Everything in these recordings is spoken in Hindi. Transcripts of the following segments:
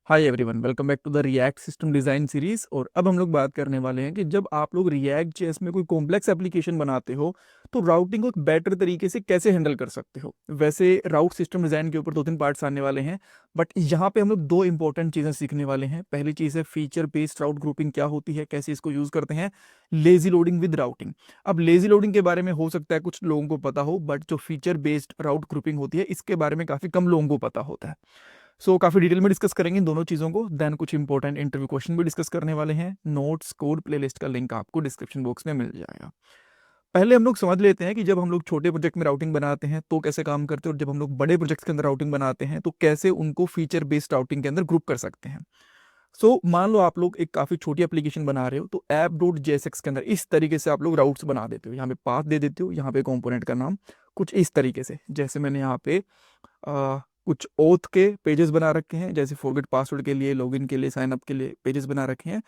Hi everyone, welcome back to the React system design series. और अब हम लोग बात करने वाले हैं कि जब आप लोग रिएक्ट जेएस में कोई कॉम्प्लेक्स एप्लीकेशन बनाते हो तो राउटिंग को एक बेटर तरीके से कैसे हैंडल कर सकते हो। वैसे राउट सिस्टम डिज़ाइन के ऊपर 2-3 पार्ट्स आने वाले हैं, बट यहाँ पे हम लोग दो इंपॉर्टेंट चीज़ें सीखने वाले हैं। पहली चीज़ है फीचर बेस्ड राउट ग्रुपिंग क्या होती है, कैसे इसको यूज़ करते हैं, लेजी लोडिंग विद राउटिंग। अब लेजी लोडिंग के बारे में हो सकता है कुछ लोगों को पता हो, बट जो फीचर बेस्ड राउट ग्रुपिंग होती है इसके बारे में काफ़ी कम लोगों को पता होता है। काफी डिटेल में डिस्कस करेंगे इन दोनों चीजों को। देन कुछ इंपॉर्टेंट इंटरव्यू क्वेश्चन भी डिस्कस करने वाले हैं। नोट्स कोड प्लेलिस्ट का लिंक आपको डिस्क्रिप्शन बॉक्स में मिल जाएगा। पहले हम लोग समझ लेते हैं कि जब हम लोग छोटे प्रोजेक्ट में राउटिंग बनाते हैं तो कैसे काम करते हैं, और जब हम लोग बड़े प्रोजेक्ट्स के अंदर राउटिंग बनाते हैं तो कैसे उनको फीचर बेस्ड राउटिंग के अंदर ग्रुप कर सकते हैं। मान लो आप लोग एक काफी छोटी एप्लीकेशन बना रहे हो, तो ऐप डॉट जेएसएक्स के अंदर इस तरीके से आप लोग राउट्स बना देते हो। यहाँ पे पाथ दे देते हो, यहाँ पे कंपोनेंट का नाम कुछ इस तरीके से, जैसे मैंने यहाँ पे कुछ ओथ के पेजेस बना रखे हैं, जैसे फॉरगेट पासवर्ड के लिए, लॉगिन के लिए, साइन अप के लिए पेजेस बना रखे हैं।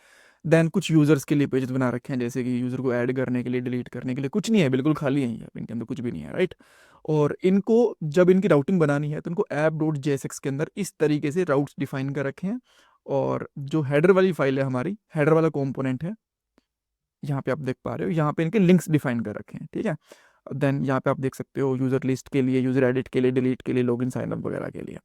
देन कुछ यूजर्स के लिए पेजेस बना रखे हैं, जैसे कि यूजर को ऐड करने के लिए, डिलीट करने के लिए। कुछ नहीं है, बिल्कुल खाली है, इनके अंदर कुछ भी नहीं है, राइट। और इनको जब इनकी राउटिंग बनानी है तो इनको ऐप डॉट जेएसएक्स के अंदर इस तरीके से राउट्स डिफाइन कर रखे हैं। और जो हेडर वाली फाइल है, हमारी हेडर वाला कंपोनेंट है, यहाँ पे आप देख पा रहे हो, यहाँ पे इनके लिंक्स डिफाइन कर रखे हैं, ठीक है। देन यहाँ पे आप देख सकते हो यूजर लिस्ट के लिए, यूजर एडिट के लिए, डिलीट के लिए, लॉगिन साइन अप वगैरह के लिए।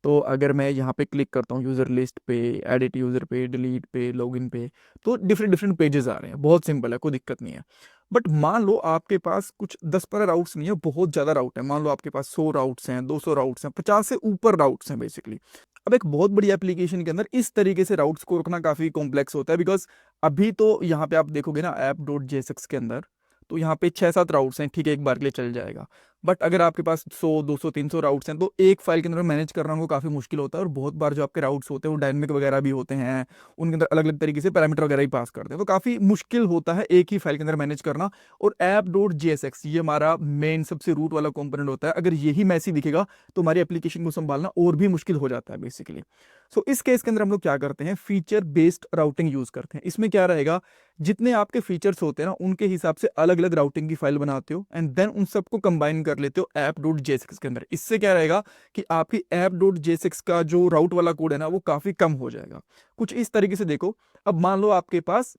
तो अगर मैं यहाँ पे क्लिक करता हूँ यूजर लिस्ट पे, एडिट यूजर पे, डिलीट पे, लॉगिन पे, तो डिफरेंट डिफरेंट पेजेस आ रहे हैं। बहुत सिंपल है, कोई दिक्कत नहीं है। बट मान लो आपके पास कुछ 10-15 राउट्स नहीं है, बहुत ज्यादा राउट है। मान लो आपके पास 100 राउट्स हैं, 200 राउट्स हैं, 50 से ऊपर राउट्स हैं बेसिकली। अब एक बहुत बड़ी एप्लीकेशन के अंदर इस तरीके से राउट्स को रखना काफी कॉम्प्लेक्स होता है, बिकॉज अभी तो यहाँ पे आप देखोगे ना ऐप डॉट जेएसएक्स के अंदर, तो यहाँ पे 6-7 राउट्स हैं, ठीक है, एक बार के लिए चल जाएगा। बट अगर आपके पास 100, 200, 300 राउट्स हैं तो एक फाइल के अंदर मैनेज करना उनको काफ़ी मुश्किल होता है। और बहुत बार जो आपके राउट्स होते हैं वो डायनेमिक वगैरह भी होते हैं, उनके अंदर अलग अलग तरीके से पैरामीटर वगैरह ही पास करते हैं, तो काफ़ी मुश्किल होता है एक ही फाइल के अंदर मैनेज करना। और ऐप डॉट जेएसएक्स ये हमारा मेन सबसे रूट वाला कंपोनेंट होता है। अगर यही मैसी दिखेगा तो हमारी एप्लीकेशन को संभालना और भी मुश्किल हो जाता है बेसिकली। इस केस के अंदर हम लोग क्या करते हैं, फीचर बेस्ड राउटिंग यूज करते हैं। इसमें क्या रहेगा, जितने आपके फीचर्स होते हैं ना उनके हिसाब से अलग अलग राउटिंग की फाइल बनाते हो, एंड देन उन सबको कंबाइन कर लेते हो ऐप डॉट जेएसएक्स के अंदर। इससे क्या रहेगा कि आपकी ऐप डॉट जेएसएक्स का जो राउट वाला कोड है ना वो काफी कम हो जाएगा। कुछ इस तरीके से देखो। अब मान लो आपके पास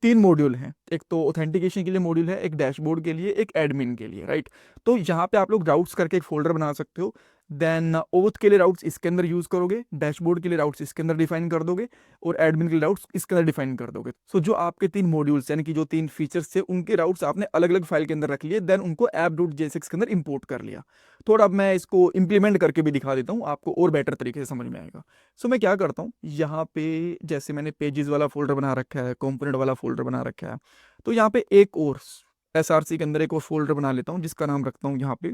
3 मॉड्यूल हैं, एक तो ऑथेंटिकेशन के लिए मॉड्यूल है, एक डैशबोर्ड के लिए, एक एडमिन के लिए, राइट। तो यहाँ पे आप लोग राउट्स करके एक फोल्डर बना सकते हो। देन ओथ के लिए राउट्स इसके अंदर यूज करोगे, डैशबोर्ड के लिए राउट्स इसके अंदर डिफाइन कर दोगे, और एडमिन के लिए राउट्स इसके अंदर डिफाइन कर दोगे। जो आपके 3 मॉड्यूल्स यानी कि जो 3 फीचर्स थे उनके राउट्स आपने अलग अलग फाइल के अंदर रख लिए, देन उनको ऐप डॉट जेएसएक्स के अंदर इंपोर्ट कर लिया। थोड़ा अब मैं इसको इंप्लीमेंट करके भी दिखा देता हूँ, आपको और बेटर तरीके से समझ में आएगा। मैं क्या करता हूँ, यहाँ पे जैसे मैंने पेजेस वाला फोल्डर बना रखा है, कंपोनेंट वाला फोल्डर बना रखा है, तो यहाँ पे एक और एसआरसी के अंदर एक और फोल्डर बना लेता हूँ जिसका नाम रखता हूँ यहाँ पे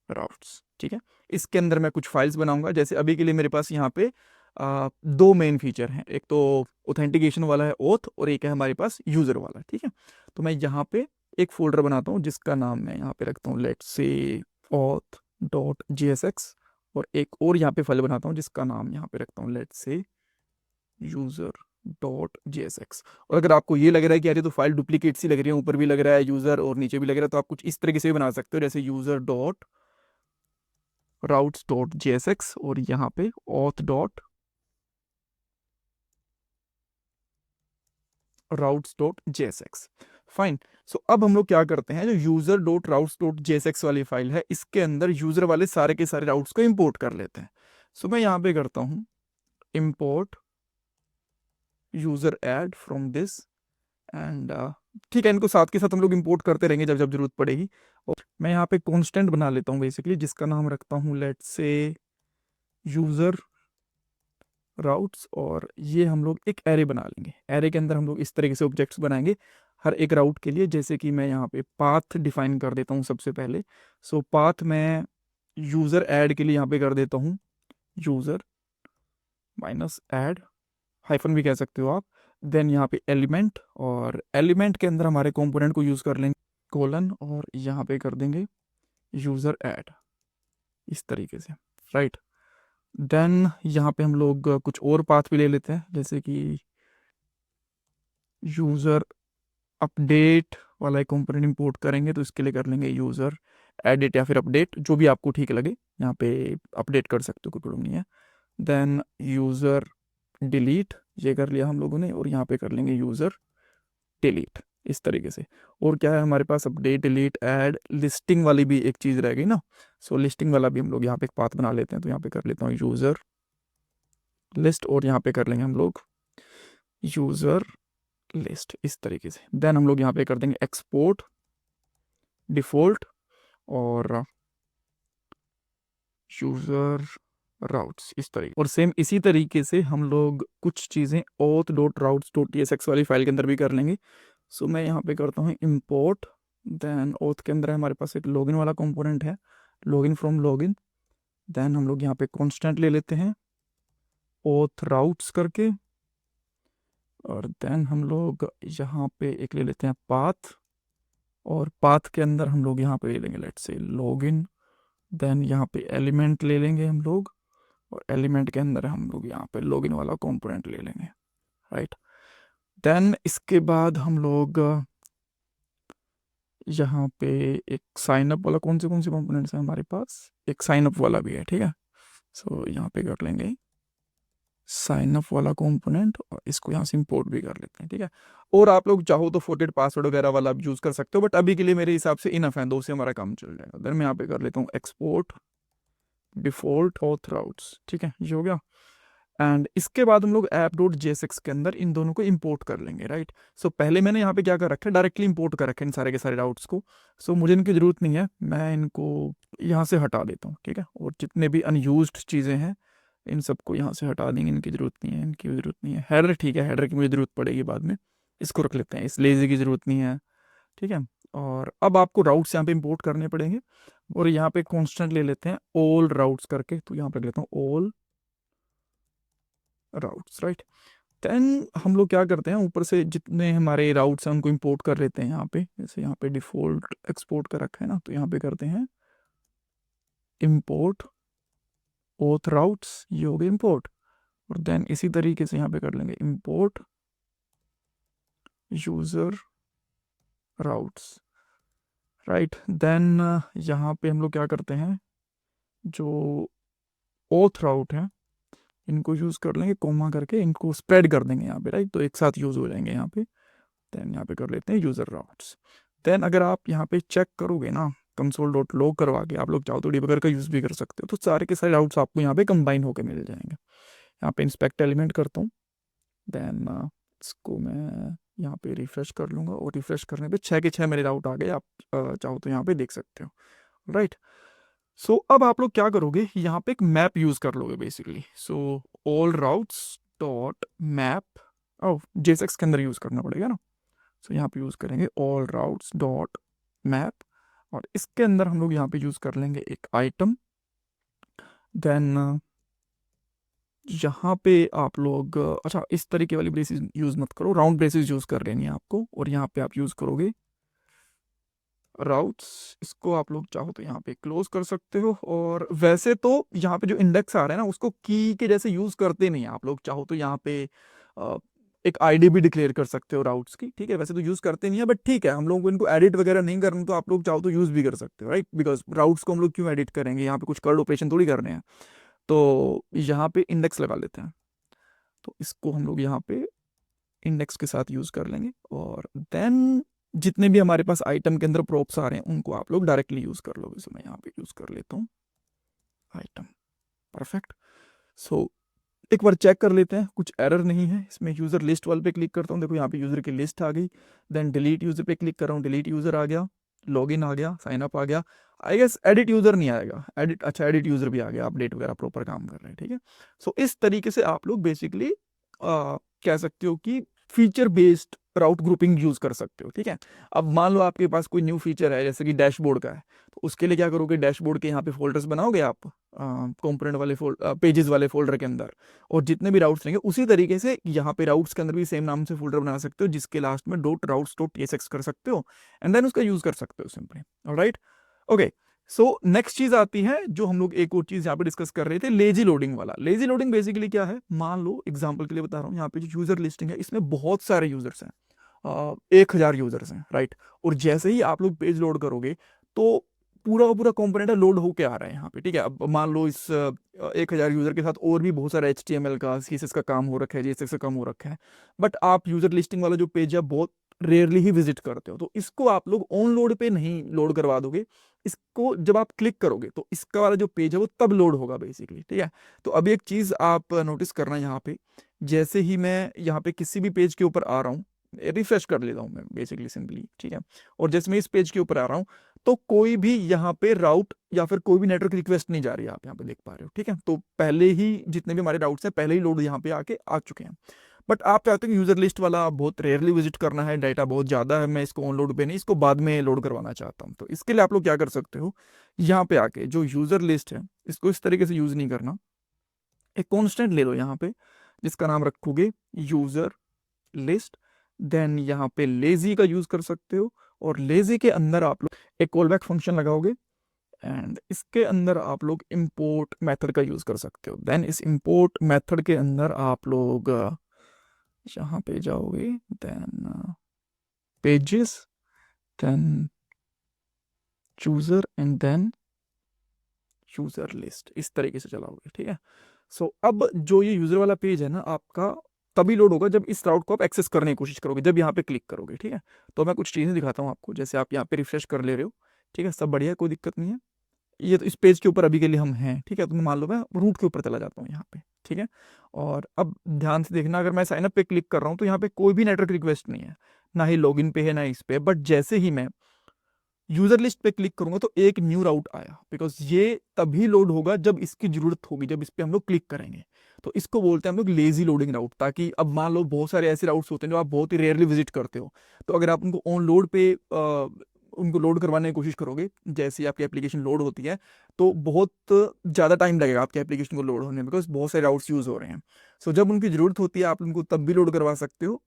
राउट्स, ठीक है। इसके अंदर मैं कुछ फाइल्स बनाऊंगा। जैसे अभी के लिए मेरे पास यहाँ पे 2 मेन फीचर हैं, एक तो ऑथेंटिकेशन वाला है ओथ, और एक है हमारे पास यूजर वाला, ठीक है। तो मैं यहाँ पे एक फोल्डर बनाता हूँ जिसका नाम मैं यहाँ पे रखता हूँ let's say auth dot JSX, और एक और यहाँ पे फाइल बनाता हूँ जिसका नाम यहाँ पे रखता हूँ let's say user dot JSX. और अगर आपको ये लग रहा है कि यार ये तो फाइल डुप्लीकेट सी लग रही है, ऊपर भी लग रहा है यूजर और नीचे भी लग रहा है, तो आप कुछ इस तरीके से भी बना सकते हो, जैसे user dot routes dot JSX और यहाँ पे auth dot routes dot JSX. Fine. अब हम लोग क्या करते हैं, जो user dot routes dot JSX वाली फाइल है इसके अंदर यूजर वाले सारे के सारे राउट्स को इंपोर्ट कर लेते हैं। मैं यहाँ पे करता हूँ import user add from this, and ठीक है, इनको साथ के साथ हम लोग इंपोर्ट करते रहेंगे जब जब जरूरत पड़ेगी। और मैं यहाँ पे कॉन्स्टेंट बना लेता हूँ बेसिकली, जिसका नाम रखता हूँ लेट्स से यूजर राउट्स, और ये हम लोग एक एरे बना लेंगे। एरे के अंदर हम लोग इस तरीके से ऑब्जेक्ट्स बनाएंगे हर एक राउट के लिए। जैसे कि मैं यहाँ पे पाथ डिफाइन कर देता हूँ सबसे पहले। पाथ मैं यूजर ऐड के लिए यहाँ पे कर देता हूँ यूजर माइनस ऐड, हाइफन भी कह सकते हो आप। देन यहाँ पे एलिमेंट, और एलिमेंट के अंदर हमारे कंपोनेंट को यूज कर लेंगे कोलन, और यहाँ पे कर देंगे यूजर ऐड इस तरीके से, राइट। देन यहाँ पे हम लोग कुछ और पाथ भी ले लेते हैं, जैसे कि यूजर अपडेट वाला एक कंपोनेंट इंपोर्ट करेंगे, तो इसके लिए कर लेंगे यूजर एडिट या फिर अपडेट, जो भी आपको ठीक लगे। यहाँ पे अपडेट कर सकते हो, कोई प्रॉब्लम नहीं है। देन यूजर डिलीट, ये कर लिया हम लोगों ने, और यहाँ पे कर लेंगे यूज़र डिलीट, इस तरीके से। और क्या है हमारे पास, अपडेट डिलीट ऐड लिस्टिंग वाली भी एक चीज़ रह गई ना। सो लिस्टिंग वाला भी हम लोग यहाँ पे एक पाथ बना लेते हैं, तो यहाँ पे कर लेता हूँ यूज़र लिस्ट, और यहाँ पे कर लेंगे हम लोग यूज़र लिस्ट, इस तरीके से। देन हम लोग यहाँ पे कर देंगे एक्सपोर्ट डिफ़ॉल्ट और यूज़र राउट्स, इस तरीके। और सेम इसी तरीके से हम लोग कुछ चीज़ें auth dot routes dot tsx वाली फाइल के अंदर भी कर लेंगे। सो मैं यहाँ पे करता हूँ import, देन auth के अंदर हमारे पास एक लॉगिन वाला कंपोनेंट है, लॉगिन फ्रॉम लॉगिन। देन हम लोग यहाँ पे कांस्टेंट ले लेते हैं auth राउट्स करके, और देन हम लोग यहाँ पे एक ले लेते हैं पाथ, और पाथ के अंदर हम लोग यहाँ पे ले लेंगे लेट्स से लॉगिन। देन यहाँ पे एलिमेंट ले लेंगे हम लोग, और एलिमेंट के अंदर हम लोग यहाँ पे लॉगिन वाला कंपोनेंट ले लेंगे, राइट। देन इसके बाद हम लोग यहाँ पे एक साइन अप वाला, कौन से कंपोनेंट्स हैं हमारे पास, एक साइन अप वाला भी है, ठीक है। सो यहाँ पे कर लेंगे साइन अप वाला कंपोनेंट, और इसको यहाँ से इंपोर्ट भी कर लेते हैं, ठीक है। और आप लोग चाहो तो फॉरगेट पासवर्ड वगैरह वाला भी यूज़ कर सकते हो, बट अभी के लिए मेरे हिसाब से इनफ है, दो से हमारा काम चल जाएगा। देन मैं यहाँ पे कर लेता हूँ एक्सपोर्ट डिफॉल्ट ऑथ राउट्स, ठीक है, ये हो गया। एंड इसके बाद हम लोग ऐप डॉट जेएसएक्स के अंदर इन दोनों को इंपोर्ट कर लेंगे, राइट। सो पहले मैंने यहाँ पे क्या कर रखा है, डायरेक्टली इंपोर्ट कर रखे हैं इन सारे के सारे राउट्स को। सो मुझे इनकी ज़रूरत नहीं है, मैं इनको यहाँ से हटा देता हूँ, ठीक है। और जितने भी अनयूज्ड चीज़ें हैं इन सबको यहाँ से हटा देंगे, इनकी ज़रूरत नहीं है, इनकी ज़रूरत नहीं है। हेडर ठीक है, हेडर की मुझे ज़रूरत पड़ेगी बाद में, इसको रख लेते हैं, इस लेज़ी की ज़रूरत नहीं है, ठीक है। और अब आपको राउट्स यहाँ पे इंपोर्ट करने पड़ेंगे, और यहाँ पे कॉन्स्टेंट ले लेते हैं ऑल राउट्स करके, तो यहाँ पे रख लेता हूँ ऑल राउट्स, राइट। देन हम लोग क्या करते हैं, ऊपर से जितने हमारे राउट्स हैं उनको इंपोर्ट कर लेते हैं यहाँ पे, जैसे यहाँ पे डिफ़ॉल्ट एक्सपोर्ट कर रखा है ना, तो यहाँ पे करते हैं इंपोर्ट ऑथ राउट्स, ये हो गए इंपोर्ट। और देन इसी तरीके से यहाँ पे कर लेंगे import user routes, right. Then यहाँ पे हम लोग क्या करते हैं, जो ऑथ राउट है इनको यूज़ कर लेंगे कोमा करके, इनको स्प्रेड कर देंगे यहाँ पे, राइट, तो एक साथ यूज़ हो जाएंगे यहाँ पे। देन यहाँ पे कर लेते हैं यूज़र राउट्स। देन अगर आप यहाँ पे चेक करोगे ना, कंसोल डॉट लॉग करवा के आप लोग चाहो तो डिबगर का यूज़ भी कर सकते हो, तो सारे के सारे राउट्स आपको यहाँ पे कंबाइन होकर मिल जाएंगे। यहाँ पे इंस्पेक्ट एलिमेंट करता हूँ, देन इसको मैं यहाँ पे रिफ्रेश कर लूँगा, और रिफ्रेश करने पे 6 के 6 मेरे राउट आ गए, आप चाहो तो यहाँ पे देख सकते हो, राइट। सो अब आप लोग क्या करोगे, यहाँ पे एक मैप यूज़ कर लोगे basically. So all routes dot map, oh JSX के अंदर यूज़ करना पड़ेगा ना। सो यहाँ पे यूज़ करेंगे ऑल राउट्स डॉट मैप, और इसके अंदर हम लोग यहाँ पे यूज़ कर लेंगे एक आइटम। देन यहाँ पे आप लोग अच्छा इस तरीके वाली ब्रेसेस यूज़ मत करो, राउंड ब्रेसेस यूज़ कर लेनी है आपको, और यहाँ पे आप यूज़ करोगे राउट्स, इसको आप लोग चाहो तो यहाँ पे क्लोज कर सकते हो। और वैसे तो यहाँ पे जो इंडेक्स आ रहा है ना, उसको की के जैसे यूज़ करते नहीं, आप लोग चाहो तो यहाँ पे एक आईडी भी डिक्लेयर कर सकते हो राउट्स की, ठीक है। वैसे तो यूज़ करते नहीं है, बट ठीक है, हम लोग को इनको एडिट वगैरह नहीं करना, तो आप लोग चाहो तो यूज़ भी कर सकते हो, राइट। बिकॉज राउट्स को हम लोग क्यों एडिट करेंगे, यहाँ पे कुछ कर्ड ऑपरेशन थोड़ी करने हैं, तो यहाँ पे इंडेक्स लगा लेते हैं, तो इसको हम लोग यहाँ पे इंडेक्स के साथ यूज़ कर लेंगे। और देन जितने भी हमारे पास आइटम के अंदर प्रॉप्स आ रहे हैं उनको आप लोग डायरेक्टली यूज़ कर लोगे। सो मैं यहाँ पे यूज़ कर लेता हूँ आइटम, परफेक्ट। सो एक बार चेक कर लेते हैं कुछ एरर नहीं है इसमें। यूज़र लिस्ट वाले पे क्लिक करता हूँ, देखो यहाँ पे यूज़र की लिस्ट आ गई। देन डिलीट यूज़र पे क्लिक कर रहा हूँ, डिलीट यूज़र आ गया, लॉगिन आ गया, साइन अप आ गया। आई गेस एडिट यूज़र नहीं आएगा, एडिट, अच्छा एडिट यूज़र भी आ गया, अपडेट वगैरह प्रॉपर काम कर रहे हैं, ठीक है। सो इस तरीके से आप लोग बेसिकली कह सकते हो कि फीचर बेस्ड राउट ग्रुपिंग यूज़ कर सकते हो, ठीक है। अब मान लो आपके पास कोई न्यू फीचर है जैसे कि डैशबोर्ड का है, तो उसके लिए क्या करोगे, डैशबोर्ड के यहाँ पे फोल्डर्स बनाओगे आप कंपोनेंट वाले पेजेस वाले फोल्डर के अंदर, और जितने भी राउट्स रहेंगे उसी तरीके से यहाँ पे राउट्स के अंदर भी सेम नाम से फोल्डर बना सकते हो, जिसके लास्ट में डॉट राउट्स डॉट tsx कर सकते हो, एंड देन उसका यूज़ कर सकते हो simply, alright. Okay, so next चीज आती है जो हम लोग एक और चीज यहाँ पे डिस्कस कर रहे थे, लेजी लोडिंग वाला। लेजी लोडिंग बेसिकली क्या है, मान लो एग्जांपल के लिए बता रहा हूँ, यहाँ पे जो यूजर लिस्टिंग है इसमें बहुत सारे यूजर्स हैं, 1000 यूजर्स हैं, राइट। और जैसे ही आप लोग पेज लोड करोगे तो पूरा का पूरा कंपोनेंट लोड होके आ रहा है यहाँ पे, ठीक है। अब मान लो इस 1000 यूजर के साथ और भी बहुत सारा HTML का CSS का काम हो रखा है, JSX का काम हो रखा है, बट आप यूजर लिस्टिंग वाला जो पेज है बहुत रेयरली ही विजिट करते हो, तो इसको आप लोग ऑन लोड पे नहीं लोड करवा दोगे। इसको जब आप क्लिक करोगे तो इसका वाला जो पेज है वो तब लोड होगा बेसिकली, ठीक है। तो अभी एक चीज आप नोटिस करना यहाँ पे, जैसे ही मैं यहाँ पे किसी भी पेज के ऊपर आ रहा हूँ, रिफ्रेश कर लेता हूँ मैं बेसिकली सिंपली, ठीक है। और जैसे मैं इस पेज के ऊपर आ रहा हूँ तो कोई भी यहाँ पे राउट या फिर कोई भी नेटवर्क रिक्वेस्ट नहीं जा रही है, आप यहाँ पे देख पा रहे हो, ठीक है। तो पहले ही जितने भी हमारे राउट्स हैं पहले ही लोड यहाँ पे आके आ चुके हैं। बट आप चाहते हो कि यूजर लिस्ट वाला बहुत रेयरली विजिट करना है, डाटा बहुत ज्यादा है, मैं इसको ऑन लोड पे नहीं, इसको बाद में लोड करवाना चाहता हूँ, तो इसके लिए आप लोग क्या कर सकते हो, यहाँ पे आके जो यूजर लिस्ट है इसको इस तरीके से यूज नहीं करना, एक कॉन्स्टेंट ले लो यहाँ पे जिसका नाम रखोगे यूजर लिस्ट, देन यहाँ पे लेजी का यूज कर सकते हो, और लेजी के अंदर आप लोग एक कॉलबैक फंक्शन लगाओगे, एंड इसके अंदर आप लोग इंपोर्ट मेथड का यूज कर सकते हो। देन इस इंपोर्ट मेथड के अंदर आप लोग यहाँ पे जाओगे, then pages, then chooser, and then user list, इस तरीके से चलाओगे, ठीक है। सो अब जो ये यूजर वाला पेज है ना आपका तभी लोड होगा जब इस राउट को आप एक्सेस करने की कोशिश करोगे, जब यहाँ पे क्लिक करोगे, ठीक है। तो मैं कुछ चीजें दिखाता हूँ आपको, जैसे आप यहाँ पे रिफ्रेश कर ले रहे हो, ठीक है, सब बढ़िया, कोई दिक्कत नहीं है। ये तो इस पेज के ऊपर अभी के लिए हम हैं, ठीक है। तो मैं मान लो मैं रूट के ऊपर चला जाता हूँ यहाँ पे, ठीक है। और अब ध्यान से देखना, अगर मैं साइन अप पे क्लिक कर रहा हूँ तो यहाँ पे कोई भी नेटवर्क रिक्वेस्ट नहीं है, ना ही लॉगिन पे है ना इस पे, बट जैसे ही मैं यूजर लिस्ट पे क्लिक करूंगा तो एक न्यू राउट आया, बिकॉज ये तभी लोड होगा जब इसकी जरूरत होगी, जब इस पे हम लोग क्लिक करेंगे। तो इसको बोलते हैं हम लोग लेजी लोडिंग राउट, ताकि अब मान लो बहुत सारे ऐसे राउट्स होते हैं जो आप बहुत ही रेयरली विजिट करते हो, तो अगर आप उनको ऑन लोड पे उनको लोड करवाने की कोशिश करोगे, जैसे आपकी एप्लीकेशन लोड होती है तो बहुत ज़्यादा टाइम लगेगा आपकी एप्लीकेशन को लोड होने में, बिकॉज बहुत सारे राउट्स यूज़ हो रहे हैं। सो जब उनकी ज़रूरत होती है आप उनको तब भी लोड करवा सकते हो।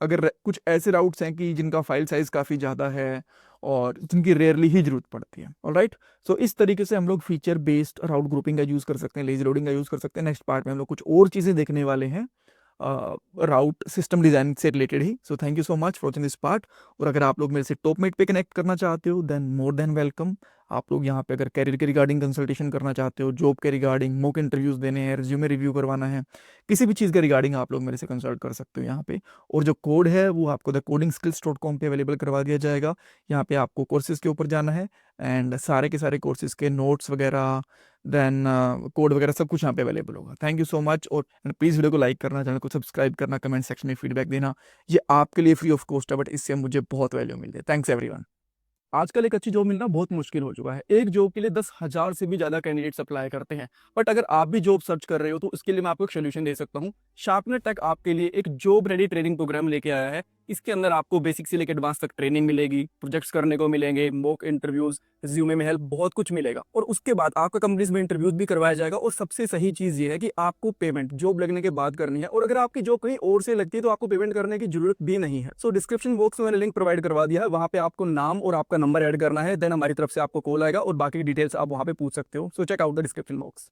अगर कुछ ऐसे राउट्स हैं कि जिनका फाइल साइज़ काफ़ी ज़्यादा है और जिनकी रेयरली ही जरूरत पड़ती है, ऑलराइट। सो इस तरीके से हम लोग फीचर बेस्ड राउट ग्रुपिंग का यूज़ कर सकते हैं, लेजी लोडिंग का यूज़ कर सकते हैं। नेक्स्ट पार्ट में हम लोग कुछ और चीज़ें देखने वाले हैं राउट सिस्टम डिजाइन से related he. So thank you so much for watching this part. और अगर आप लोग मेरे से टॉपमेट पे कनेक्ट करना चाहते हो देन मोर देन वेलकम। आप लोग यहाँ पे अगर कैरियर के रिगार्डिंग कंसल्टेशन करना चाहते हो, जॉब के रिगार्डिंग, मॉक इंटरव्यूज देने हैं, रिज्यूमे रिव्यू करवाना है, किसी भी चीज़ के रिगार्डिंग आप लोग मेरे से कंसल्ट कर सकते हो यहाँ पे। और जो कोड है वो आपको द codingskills.com पे अवेलेबल करवा दिया जाएगा। यहाँ पे आपको कोर्सेज के ऊपर जाना है एंड सारे के सारे कोर्सेज के नोट्स वगैरह, देन कोड वगैरह सब कुछ यहाँ पे अवेलेबल होगा। Thank you so much. और प्लीज़ वीडियो को लाइक करना, चैनल को सब्सक्राइब करना, कमेंट सेक्शन में फीडबैक देना, ये आपके लिए फ्री ऑफ कॉस्ट है, बट इससे मुझे बहुत वैल्यू मिलती है। Thanks everyone. आजकल एक अच्छी जॉब मिलना बहुत मुश्किल हो चुका है, एक जॉब के लिए 10,000 से भी ज्यादा कैंडिडेट्स अप्लाई करते हैं। बट अगर आप भी जॉब सर्च कर रहे हो तो उसके लिए मैं आपको एक सोल्यूशन दे सकता हूँ। शार्पनेट टेक आपके लिए एक जॉब रेडी ट्रेनिंग प्रोग्राम लेके आया है। इसके अंदर आपको बेसिक से लेकर एडवांस तक ट्रेनिंग मिलेगी, प्रोजेक्ट्स करने को मिलेंगे, मॉक इंटरव्यूज, रिज्यूमे में हेल्प, बहुत कुछ मिलेगा। और उसके बाद आपका कंपनीज में इंटरव्यूज भी करवाया जाएगा। और सबसे सही चीज ये है कि आपको पेमेंट जॉब लगने के बाद करनी है, और अगर आपकी जॉब कहीं और से लगती है तो आपको पेमेंट करने की जरूरत भी नहीं है। सो डिस्क्रिप्शन बॉक्स में मैंने लिंक प्रोवाइड करवा दिया है, वहां पे आपको नाम और आपका नंबर ऐड करना है, देन हमारी तरफ से आपको कॉल आएगा और बाकी डिटेल्स आप वहां पे पूछ सकते हो। So check out the description box.